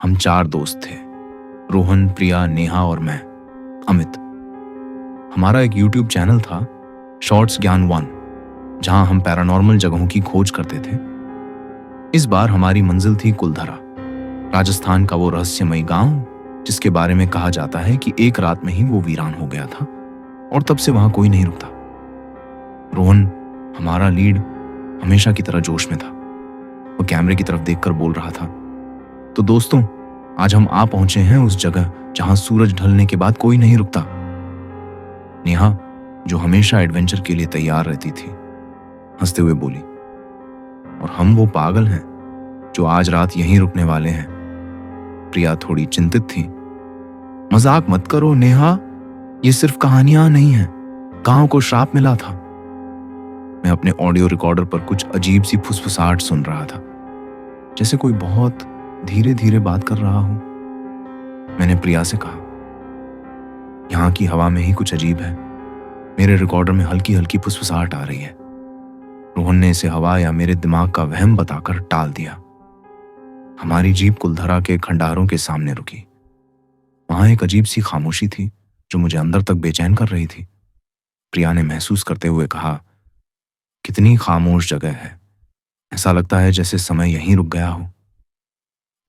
हम 4 दोस्त थे, रोहन, प्रिया, नेहा और मैं, अमित। हमारा एक यूट्यूब चैनल था, शॉर्ट्स ज्ञान 1, जहां हम पैरानॉर्मल जगहों की खोज करते थे। इस बार हमारी मंजिल थी कुलधरा, राजस्थान का वो रहस्यमयी गांव जिसके बारे में कहा जाता है कि एक रात में ही वो वीरान हो गया था और तब से वहां कोई नहीं रुकता। रोहन, हमारा लीड, हमेशा की तरह जोश में था। वो कैमरे की तरफ देखकर बोल रहा था, तो दोस्तों, आज हम आ पहुंचे हैं उस जगह जहां सूरज ढलने के बाद कोई नहीं रुकता। नेहा, जो हमेशा एडवेंचर के लिए तैयार रहती थी, हंसते हुए बोली, और हम वो पागल हैं जो आज रात यहीं रुकने वाले हैं। प्रिया थोड़ी चिंतित थी। मजाक मत करो नेहा, ये सिर्फ कहानियां नहीं हैं, गांव को श्राप मिला था। मैं अपने ऑडियो रिकॉर्डर पर कुछ अजीब सी फुसफुसाहट सुन रहा था, जैसे कोई बहुत धीरे धीरे बात कर रहा हो। मैंने प्रिया से कहा, यहाँ की हवा में ही कुछ अजीब है, मेरे रिकॉर्डर में हल्की हल्की फुसफुसाहट आ रही है। रोहन ने इसे हवा या मेरे दिमाग का वहम बताकर टाल दिया। हमारी जीप कुलधरा के खंडारों के सामने रुकी। वहां एक अजीब सी खामोशी थी जो मुझे अंदर तक बेचैन कर रही थी। प्रिया ने महसूस करते हुए कहा, कितनी खामोश जगह है, ऐसा लगता है जैसे समय यहीं रुक गया हो।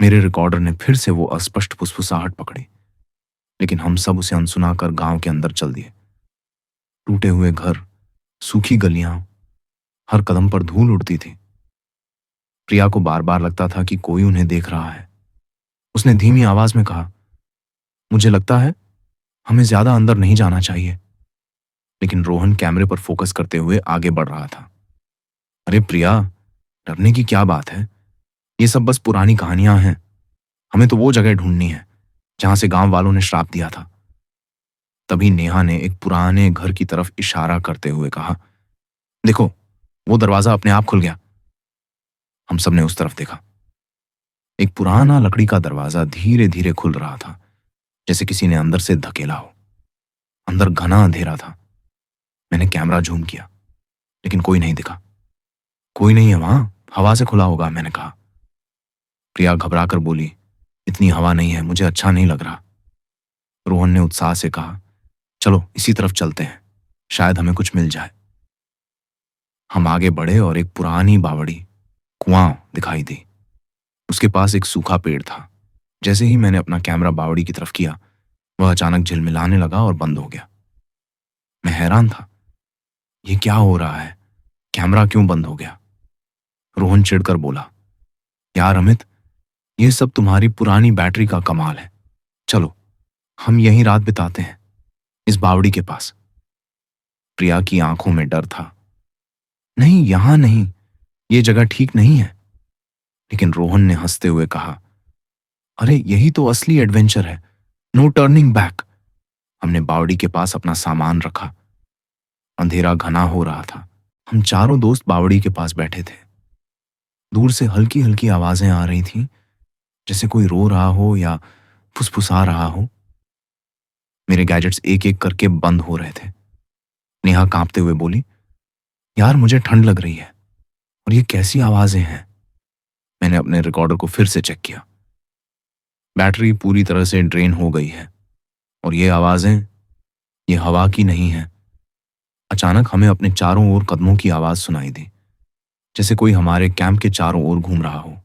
मेरे रिकॉर्डर ने फिर से वो अस्पष्ट फुसफुसाहट पकड़ी, लेकिन हम सब उसे अनसुना कर गांव के अंदर चल दिए। टूटे हुए घर, सूखी गलियां, हर कदम पर धूल उड़ती थी। प्रिया को बार बार लगता था कि कोई उन्हें देख रहा है। उसने धीमी आवाज में कहा, मुझे लगता है हमें ज्यादा अंदर नहीं जाना चाहिए। लेकिन रोहन कैमरे पर फोकस करते हुए आगे बढ़ रहा था। अरे प्रिया, डरने की क्या बात है, ये सब बस पुरानी कहानियां हैं। हमें तो वो जगह ढूंढनी है जहां से गांव वालों ने श्राप दिया था। तभी नेहा ने एक पुराने घर की तरफ इशारा करते हुए कहा, देखो, वो दरवाजा अपने आप खुल गया। हम सब ने उस तरफ देखा। एक पुराना लकड़ी का दरवाजा धीरे धीरे खुल रहा था, जैसे किसी ने अंदर से धकेला हो। अंदर घना अंधेरा था। मैंने कैमरा जूम किया, लेकिन कोई नहीं दिखा। कोई नहीं है वहां, हवा से खुला होगा, मैंने कहा। प्रिया घबराकर बोली, इतनी हवा नहीं है, मुझे अच्छा नहीं लग रहा। रोहन ने उत्साह से कहा, चलो इसी तरफ चलते हैं, शायद हमें कुछ मिल जाए। हम आगे बढ़े और एक पुरानी बावड़ी, कुआं दिखाई दी। उसके पास एक सूखा पेड़ था। जैसे ही मैंने अपना कैमरा बावड़ी की तरफ किया, वह अचानक झिलमिलाने लगा और बंद हो गया। मैं हैरान था, ये क्या हो रहा है, कैमरा क्यों बंद हो गया? रोहन चिढ़कर बोला, यार अमित, ये सब तुम्हारी पुरानी बैटरी का कमाल है। चलो हम यहीं रात बिताते हैं, इस बावड़ी के पास। प्रिया की आंखों में डर था। नहीं, यहां नहीं, ये जगह ठीक नहीं है। लेकिन रोहन ने हंसते हुए कहा, अरे यही तो असली एडवेंचर है, नो टर्निंग बैक। हमने बावड़ी के पास अपना सामान रखा। अंधेरा घना हो रहा था। हम चारों दोस्त बावड़ी के पास बैठे थे। दूर से हल्की हल्की आवाजें आ रही थीं, जैसे कोई रो रहा हो या फुसफुसा रहा हो। मेरे गैजेट्स एक एक करके बंद हो रहे थे। नेहा कांपते हुए बोली, यार मुझे ठंड लग रही है, और ये कैसी आवाजें हैं? मैंने अपने रिकॉर्डर को फिर से चेक किया। बैटरी पूरी तरह से ड्रेन हो गई है, और ये आवाजें, ये हवा की नहीं है। अचानक हमें अपने चारों ओर कदमों की आवाज सुनाई दी, जैसे कोई हमारे कैंप के चारों ओर घूम रहा हो।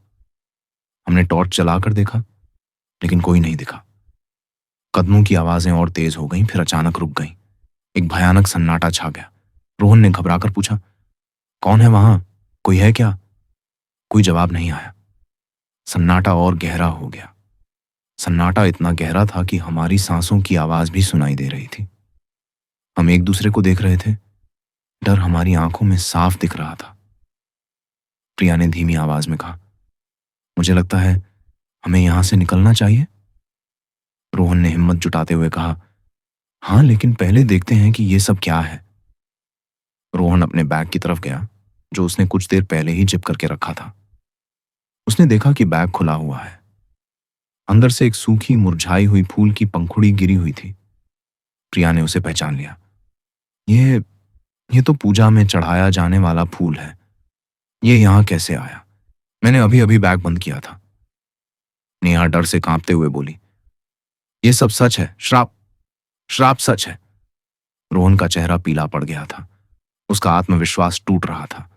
हमने टॉर्च जलाकर देखा, लेकिन कोई नहीं दिखा। कदमों की आवाजें और तेज हो गईं, फिर अचानक रुक गईं। एक भयानक सन्नाटा छा गया। रोहन ने घबराकर पूछा, कौन है वहां, कोई है क्या? कोई जवाब नहीं आया। सन्नाटा और गहरा हो गया। सन्नाटा इतना गहरा था कि हमारी सांसों की आवाज भी सुनाई दे रही थी। हम एक दूसरे को देख रहे थे। डर हमारी आंखों में साफ दिख रहा था। प्रिया ने धीमी आवाज में कहा, मुझे लगता है हमें यहां से निकलना चाहिए। रोहन ने हिम्मत जुटाते हुए कहा, हाँ, लेकिन पहले देखते हैं कि ये सब क्या है। रोहन अपने बैग की तरफ गया, जो उसने कुछ देर पहले ही जिप करके रखा था। उसने देखा कि बैग खुला हुआ है। अंदर से एक सूखी मुरझाई हुई फूल की पंखुड़ी गिरी हुई थी। प्रिया ने उसे पहचान लिया। ये तो पूजा में चढ़ाया जाने वाला फूल है। ये यहां कैसे आया? मैंने अभी अभी बैग बंद किया था। नेहा डर से कांपते हुए बोली, ये सब सच है, श्राप, श्राप सच है। रोहन का चेहरा पीला पड़ गया था, उसका आत्मविश्वास टूट रहा था।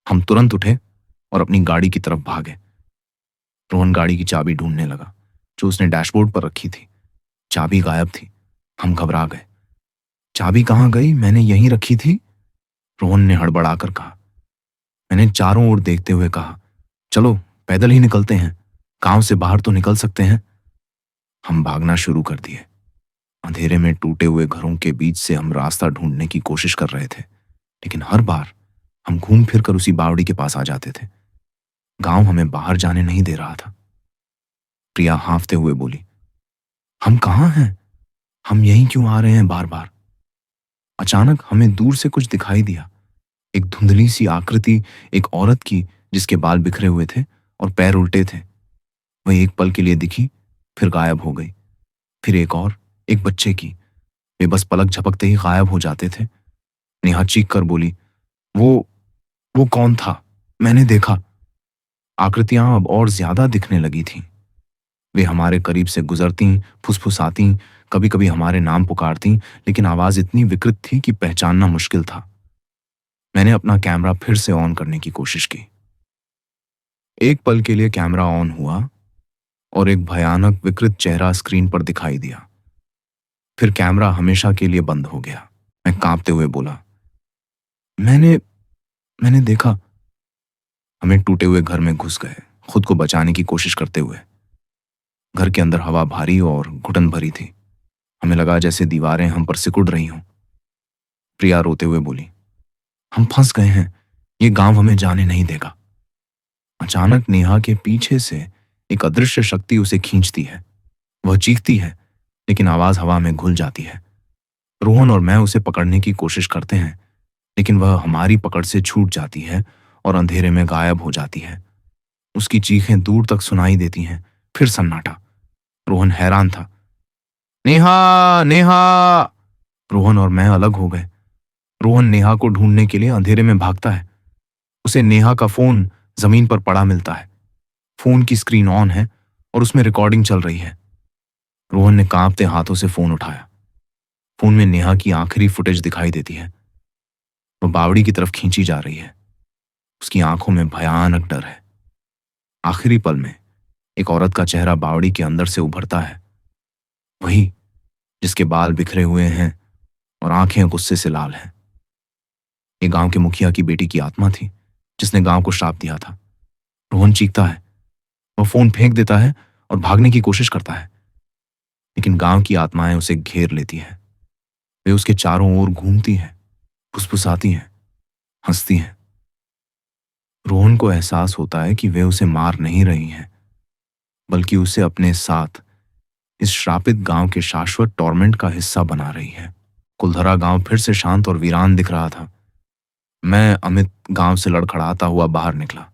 हम तुरंत उठे और अपनी गाड़ी की तरफ भागे। रोहन गाड़ी की चाबी ढूंढने लगा जो उसने डैशबोर्ड पर रखी थी। चाबी गायब थी। हम घबरा गए। चाबी कहाँ गई? मैंने यहीं रखी थी, रोहन ने हड़बड़ाकर कहा। मैंने चारों ओर देखते हुए कहा, चलो पैदल ही निकलते हैं, गांव से बाहर तो निकल सकते हैं। हम भागना शुरू कर दिए। अंधेरे में टूटे हुए घरों के बीच से हम रास्ता ढूंढने की कोशिश कर रहे थे, लेकिन हर बार हम घूम फिर कर उसी बावड़ी के पास आ जाते थे। गांव हमें बाहर जाने नहीं दे रहा था। प्रिया हांफते हुए बोली, हम कहाँ हैं? हम यहीं क्यों आ रहे हैं बार बार? अचानक हमें दूर से कुछ दिखाई दिया। एक धुंधली सी आकृति, एक औरत की, जिसके बाल बिखरे हुए थे और पैर उल्टे थे। वह एक पल के लिए दिखी, फिर गायब हो गई। फिर एक और, एक बच्चे की। वे बस पलक झपकते ही गायब हो जाते थे। नेहा चीख कर बोली, वो कौन था? मैंने देखा। आकृतियां अब और ज्यादा दिखने लगी थीं। वे हमारे करीब से गुजरती, फुसफुसाती, कभी कभी हमारे नाम पुकारती, लेकिन आवाज इतनी विकृत थी कि पहचानना मुश्किल था। मैंने अपना कैमरा फिर से ऑन करने की कोशिश की। एक पल के लिए कैमरा ऑन हुआ और एक भयानक विकृत चेहरा स्क्रीन पर दिखाई दिया। फिर कैमरा हमेशा के लिए बंद हो गया। मैं कांपते हुए बोला, मैंने देखा। हमें टूटे हुए घर में घुस गए, खुद को बचाने की कोशिश करते हुए। घर के अंदर हवा भारी और घुटन भरी थी। हमें लगा जैसे दीवारें हम पर सिकुड़ रही हों। प्रिया रोते हुए बोली, हम फंस गए हैं, ये गांव हमें जाने नहीं देगा। अचानक नेहा के पीछे से एक अदृश्य शक्ति उसे खींचती है। वह चीखती है, लेकिन आवाज हवा में घुल जाती है। रोहन और मैं उसे पकड़ने की कोशिश करते हैं, लेकिन वह हमारी पकड़ से छूट जाती है और अंधेरे में गायब हो जाती है। उसकी चीखें दूर तक सुनाई देती हैं। फिर सन्नाटा। रोहन हैरान था। नेहा, नेहा! रोहन और मैं अलग हो गए। रोहन नेहा को ढूंढने के लिए अंधेरे में भागता है। उसे नेहा का फोन जमीन पर पड़ा मिलता है। फोन की स्क्रीन ऑन है और उसमें रिकॉर्डिंग चल रही है। रोहन ने कांपते हाथों से फोन उठाया। फोन में नेहा की आखिरी फुटेज दिखाई देती है। वह बावड़ी की तरफ खींची जा रही है। उसकी आंखों में भयानक डर है। आखिरी पल में एक औरत का चेहरा बावड़ी के अंदर से उभरता है, वही जिसके बाल बिखरे हुए हैं और आंखें गुस्से से लाल हैं। ये गांव के मुखिया की बेटी की आत्मा थी, जिसने गांव को श्राप दिया था। रोहन चीखता है। वह फोन फेंक देता है और भागने की कोशिश करता है, लेकिन गांव की आत्माएं उसे घेर लेती है। वे उसके चारों ओर घूमती हैं, फुसफुसाती हैं, हंसती हैं। रोहन को एहसास होता है कि वे उसे मार नहीं रही हैं, बल्कि उसे अपने साथ इस श्रापित गांव के शाश्वत टॉर्मेंट का हिस्सा बना रही है। कुलधरा गांव फिर से शांत और वीरान दिख रहा था। मैं, अमित, गांव से लड़खड़ाता हुआ बाहर निकला।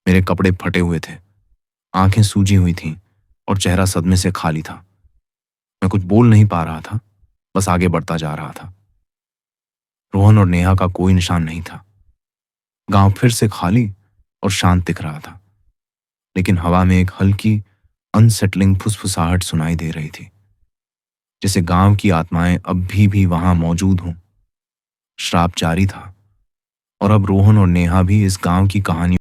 मेरे कपड़े फटे हुए थे, आंखें सूजी हुई थीं और चेहरा सदमे से खाली था। मैं कुछ बोल नहीं पा रहा था, बस आगे बढ़ता जा रहा था। रोहन और नेहा का कोई निशान नहीं था। गांव फिर से खाली और शांत दिख रहा था, लेकिन हवा में एक हल्की अनसेटलिंग फुसफुसाहट सुनाई दे रही थी, जैसे गांव की आत्माएं अब भी वहां मौजूद हों। श्राप जारी था और अब रोहन और नेहा भी इस गांव की कहानी